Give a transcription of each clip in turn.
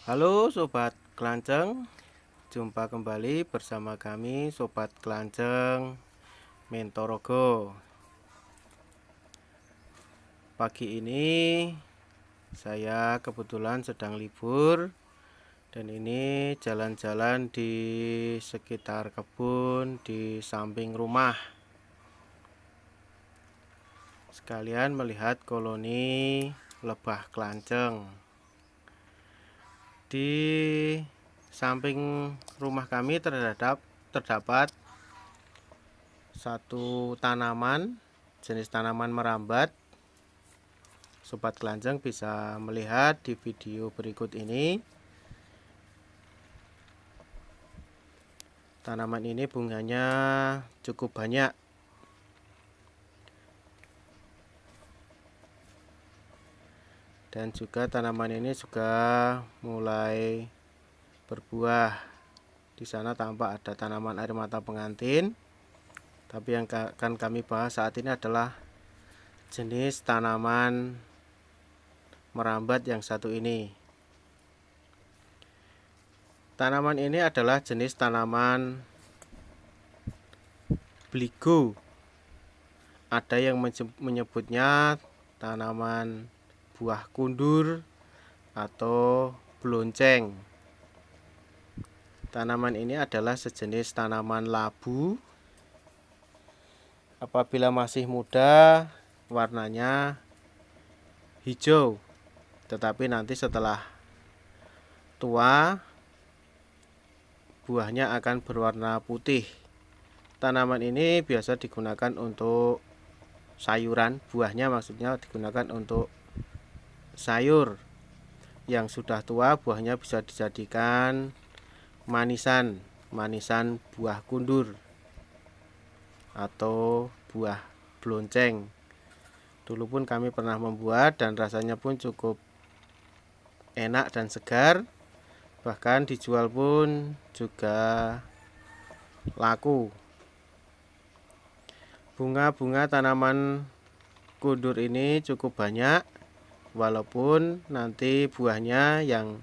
Halo Sobat Kelanceng, jumpa kembali bersama kami Sobat Kelanceng Mentorogo. Pagi ini saya kebetulan sedang libur dan ini jalan-jalan di sekitar kebun di samping rumah. Sekalian melihat koloni lebah kelanceng. Di samping rumah kami terdapat satu tanaman, jenis tanaman merambat. Sobat Kelanceng bisa melihat di video berikut ini. Tanaman ini bunganya cukup banyak. Dan juga tanaman ini juga mulai berbuah. Di sana tampak ada tanaman air mata pengantin. Tapi yang akan kami bahas saat ini adalah jenis tanaman merambat yang satu ini. Tanaman ini adalah jenis tanaman bligo. Ada yang menyebutnya tanaman buah kundur atau blonceng. Tanaman ini adalah sejenis tanaman labu. Apabila masih muda, warnanya hijau, tetapi nanti setelah tua, buahnya akan berwarna putih. Tanaman ini biasa digunakan untuk sayuran, buahnya maksudnya digunakan untuk sayur. Yang sudah tua, buahnya bisa dijadikan manisan buah kundur atau buah blonceng. Dulu pun kami pernah membuat dan rasanya pun cukup enak dan segar. Bahkan dijual pun juga laku. Bunga-bunga tanaman kundur ini cukup banyak, walaupun nanti buahnya yang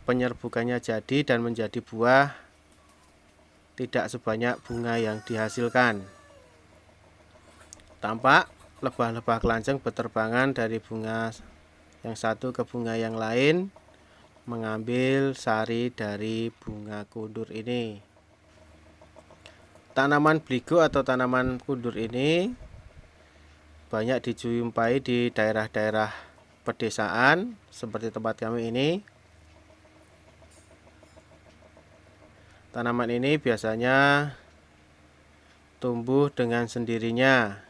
penyerbukannya jadi dan menjadi buah tidak sebanyak bunga yang dihasilkan. Tampak lebah-lebah kelanceng berterbangan dari bunga yang satu ke bunga yang lain, mengambil sari dari bunga kundur ini. Tanaman bligo atau tanaman kundur ini banyak dijumpai di daerah-daerah pedesaan seperti tempat kami ini. Tanaman ini biasanya tumbuh dengan sendirinya.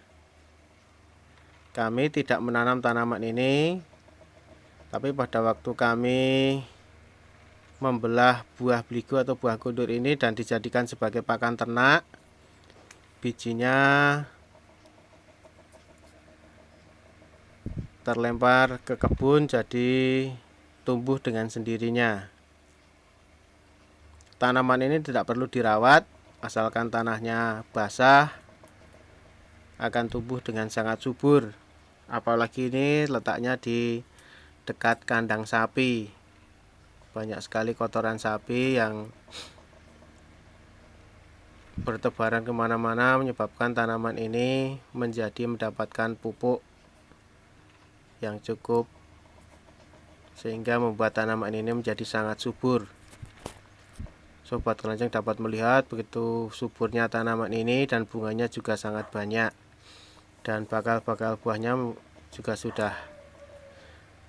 Kami tidak menanam tanaman ini, tapi pada waktu kami membelah buah bligo atau buah kundur ini dan dijadikan sebagai pakan ternak, bijinya terlempar ke kebun, jadi tumbuh dengan sendirinya. Tanaman ini tidak perlu dirawat, asalkan tanahnya basah akan tumbuh dengan sangat subur. Apalagi ini letaknya di dekat kandang sapi. Banyak sekali kotoran sapi yang bertebaran kemana-mana, menyebabkan tanaman ini mendapatkan pupuk yang cukup, sehingga membuat tanaman ini menjadi sangat subur. Sobat Kelanceng dapat melihat begitu suburnya tanaman ini, dan bunganya juga sangat banyak, dan bakal-bakal buahnya juga sudah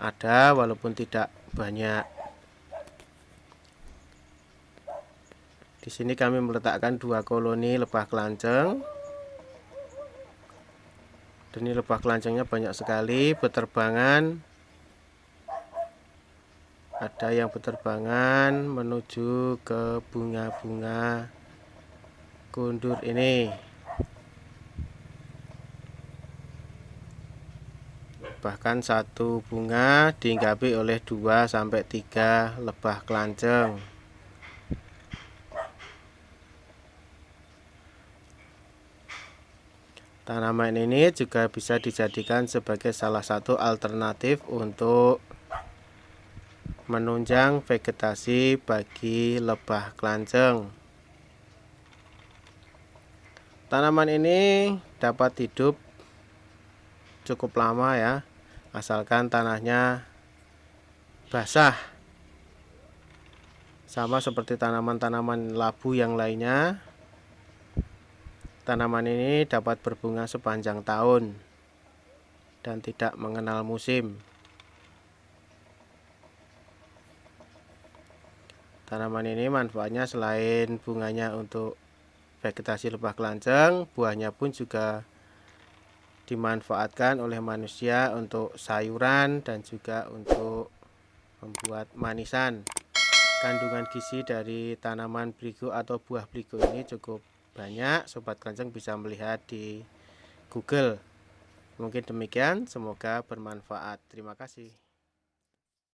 ada walaupun tidak banyak. Di sini kami meletakkan dua koloni lebah kelanceng. Dan ini lebah kelancengnya banyak sekali berterbangan. Ada yang berterbangan menuju ke bunga-bunga kundur ini. Bahkan satu bunga dihinggapi oleh 2-3 lebah kelanceng. Tanaman ini juga bisa dijadikan sebagai salah satu alternatif untuk menunjang vegetasi bagi lebah kelanceng. Tanaman ini dapat hidup cukup lama ya, asalkan tanahnya basah. Sama seperti tanaman-tanaman labu yang lainnya, tanaman ini dapat berbunga sepanjang tahun dan tidak mengenal musim. Tanaman ini manfaatnya selain bunganya untuk vegetasi lebah kelanceng, buahnya pun juga dimanfaatkan oleh manusia untuk sayuran dan juga untuk membuat manisan. Kandungan gizi dari tanaman beligo atau buah beligo ini cukup banyak. Sobat Kelanceng bisa melihat di Google. Mungkin demikian, semoga bermanfaat. Terima kasih.